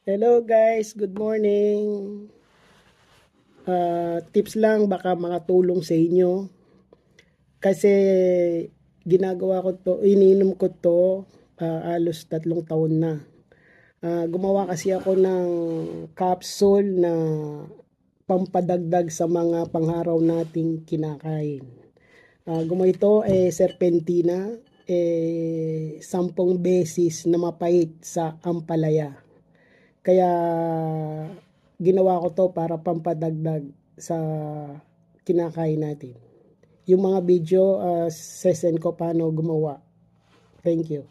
Hello guys, good morning. Tips lang baka makatulong sa inyo. Kasi ginagawa ko to, ininom ko to alos 3 taon na. Gumawa kasi ako ng capsule na pampadagdag sa mga pangharaw nating kinakain. Gumawa ito serpentina, 10 beses na mapait sa ampalaya. Kaya ginawa ko to para pampadagdag sa kinakain natin. Yung mga video, sesend ko paano gumawa. Thank you.